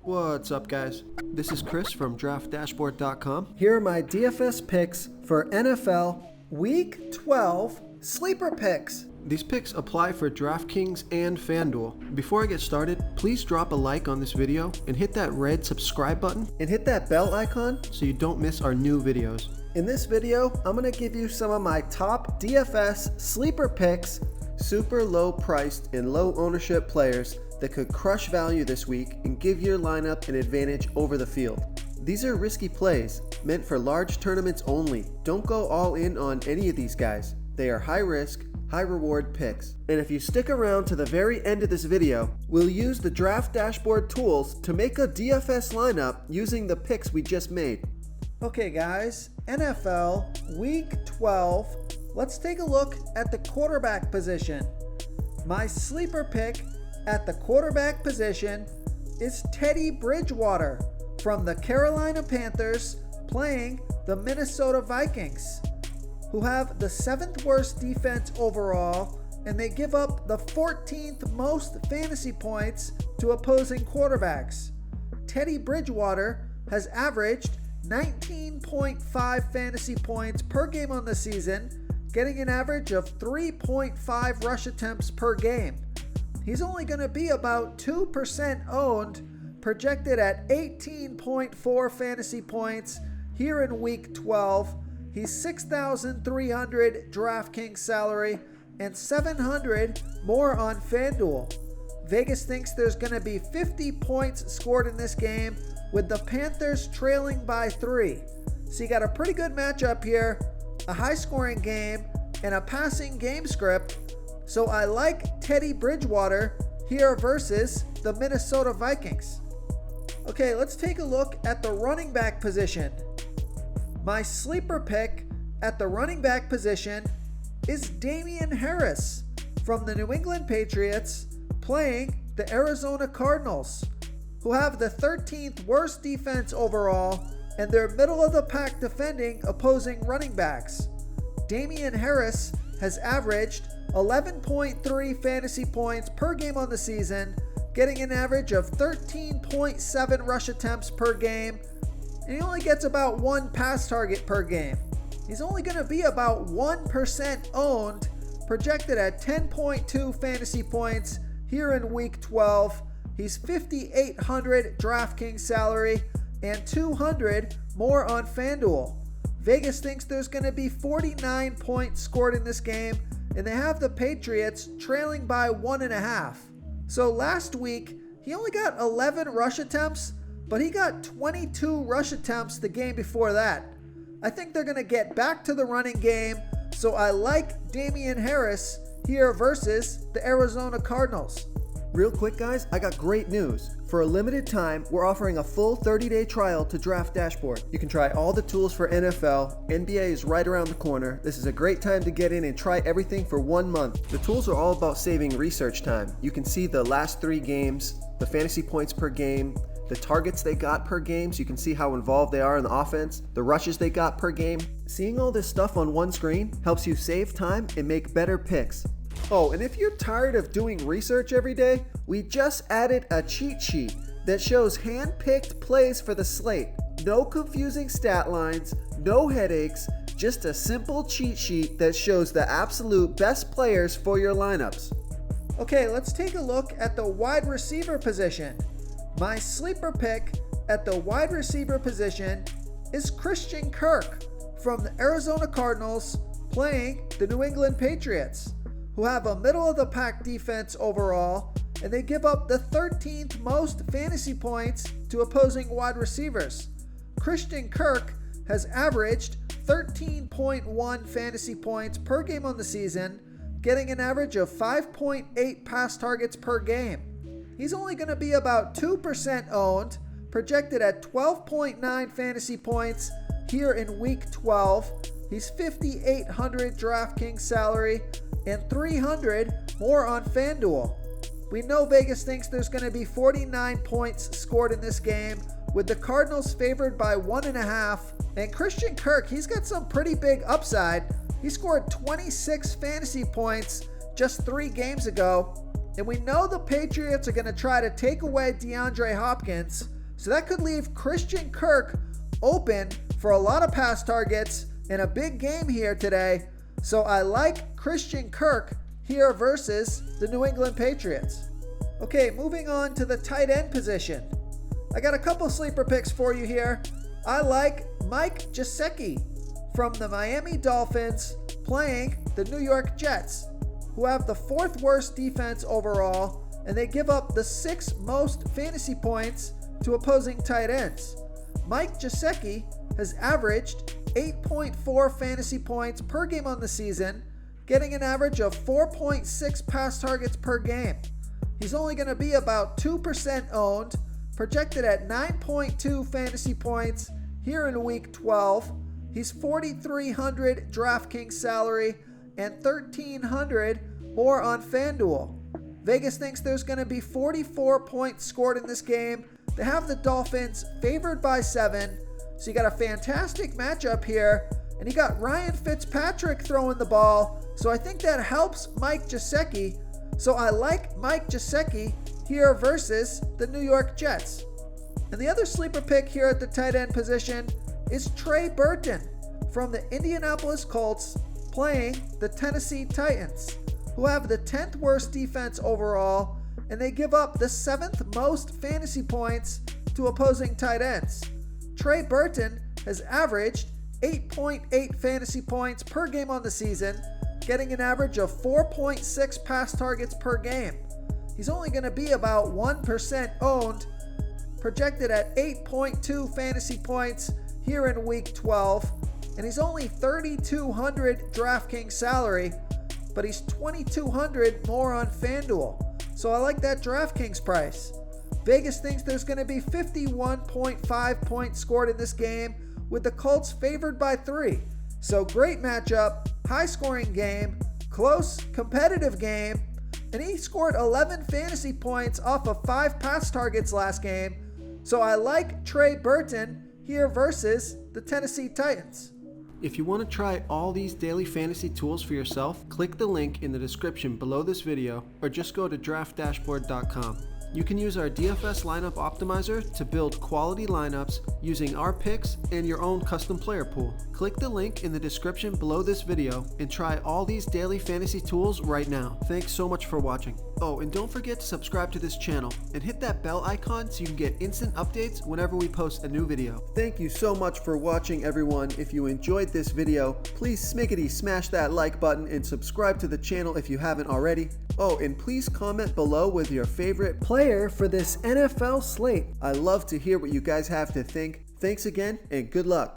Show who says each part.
Speaker 1: What's up, guys? This is Chris from DraftDashboard.com.
Speaker 2: Here are my DFS picks for NFL Week 12 Sleeper Picks.
Speaker 1: These picks apply for DraftKings and FanDuel. Before I get started, please drop a like on this video and hit that red subscribe button
Speaker 2: And hit that bell icon
Speaker 1: so you don't miss our new videos.
Speaker 2: In this video, I'm going to give you some of my top DFS Sleeper Picks, super low priced and low ownership players that could crush value this week and give your lineup an advantage over the field. These are risky plays, meant for large tournaments only. Don't go all in on any of these guys. They are high risk, high reward picks. And if you stick around to the very end of this video, we'll use the Draft Dashboard tools to make a DFS lineup using the picks we just made. Okay guys, NFL Week 12. Let's take a look at the quarterback position. My sleeper pick at the quarterback position is Teddy Bridgewater from the Carolina Panthers playing the Minnesota Vikings, who have the 7th worst defense overall, and they give up the 14th most fantasy points to opposing quarterbacks. Teddy Bridgewater has averaged 19.5 fantasy points per game on the season, getting an average of 3.5 rush attempts per game. He's only going to be about 2% owned, projected at 18.4 fantasy points here in Week 12. He's $6,300 DraftKings salary and $700 more on FanDuel. Vegas thinks there's going to be 50 points scored in this game, with the Panthers trailing by 3. So you got a pretty good matchup here, a high-scoring game, and a passing game script. So I like Teddy Bridgewater here versus the Minnesota Vikings. Okay, let's take a look at the running back position. My sleeper pick at the running back position is Damien Harris from the New England Patriots playing the Arizona Cardinals, who have the 13th worst defense overall, and they're middle of the pack defending opposing running backs. Damien Harris has averaged 11.3 fantasy points per game on the season, getting an average of 13.7 rush attempts per game, and he only gets about 1 pass target per game. He's only going to be about 1% owned, projected at 10.2 fantasy points here in Week 12. He's $5,800 DraftKings salary and $200 more on FanDuel. Vegas thinks there's going to be 49 points scored in this game, and they have the Patriots trailing by 1.5. So last week, he only got 11 rush attempts, but he got 22 rush attempts the game before that. I think they're going to get back to the running game, so I like Damien Harris here versus the Arizona Cardinals.
Speaker 1: Real quick, guys, I got great news. For a limited time, we're offering a full 30-day trial to Draft Dashboard. You can try all the tools for NFL. NBA is right around the corner. This is a great time to get in and try everything for 1 month. The tools are all about saving research time. You can see the last 3 games, the fantasy points per game, the targets they got per game, so you can see how involved they are in the offense, the rushes they got per game. Seeing all this stuff on one screen helps you save time and make better picks. Oh, and if you're tired of doing research every day, we just added a cheat sheet that shows hand-picked plays for the slate. No confusing stat lines, no headaches, just a simple cheat sheet that shows the absolute best players for your lineups.
Speaker 2: Okay, let's take a look at the wide receiver position. My sleeper pick at the wide receiver position is Christian Kirk from the Arizona Cardinals playing the New England Patriots, who have a middle-of-the-pack defense overall, and they give up the 13th most fantasy points to opposing wide receivers. Christian Kirk has averaged 13.1 fantasy points per game on the season, getting an average of 5.8 pass targets per game. He's only going to be about 2% owned, projected at 12.9 fantasy points here in Week 12. He's $5,800 DraftKings salary and $300 more on FanDuel. We know Vegas thinks there's going to be 49 points scored in this game, with the Cardinals favored by 1.5. And Christian Kirk, he's got some pretty big upside. He scored 26 fantasy points just 3 games ago. And we know the Patriots are going to try to take away DeAndre Hopkins.
Speaker 1: So that could leave Christian Kirk open for a lot of pass targets in a big game here today. So I like Christian Kirk here versus the New England Patriots. Okay, moving on to the tight end position. I got a couple sleeper picks for you here. I like Mike Gesicki from the Miami Dolphins playing the New York Jets, who have the 4th worst defense overall, and they give up the 6th most fantasy points to opposing tight ends. Mike Gesicki has averaged 8.4 fantasy points per game on the season, getting an average of 4.6 pass targets per game. He's only going to be about 2% owned, projected at 9.2 fantasy points here in week 12. He's $4,300 DraftKings salary and $1,300 more on FanDuel. Vegas thinks there's going to be 44 points scored in this game. They have the Dolphins favored by 7. So you got a fantastic matchup here. And you got Ryan Fitzpatrick throwing the ball. So I think that helps Mike Gesicki. So I like Mike Gesicki here versus the New York Jets. And the other sleeper pick here at the tight end position is Trey Burton from the Indianapolis Colts playing the Tennessee Titans, who have the 10th worst defense overall, and they give up the 7th most fantasy points to opposing tight ends. Trey Burton has averaged 8.8 fantasy points per game on the season, getting an average of 4.6 pass targets per game. He's only going to be about 1% owned, projected at 8.2 fantasy points here in week 12, and he's only $3,200 DraftKings salary, but he's $2,200 more on FanDuel. So I like that DraftKings price. Vegas thinks there's going to be 51.5 points scored in this game, with the Colts favored by 3. So great matchup, high scoring game, close, competitive game, and he scored 11 fantasy points off of 5 pass targets last game. So I like Trey Burton here versus the Tennessee Titans.
Speaker 2: If you want to try all these daily fantasy tools for yourself, click the link in the description below this video or just go to draftdashboard.com. You can use our DFS lineup optimizer to build quality lineups using our picks and your own custom player pool. Click the link in the description below this video and try all these daily fantasy tools right now. Thanks so much for watching. Oh, and don't forget to subscribe to this channel and hit that bell icon so you can get instant updates whenever we post a new video.
Speaker 1: Thank you so much for watching, everyone. If you enjoyed this video, please smickety smash that like button and subscribe to the channel if you haven't already. Oh, and please comment below with your favorite player for this NFL slate. I love to hear what you guys have to think. Thanks again, and good luck.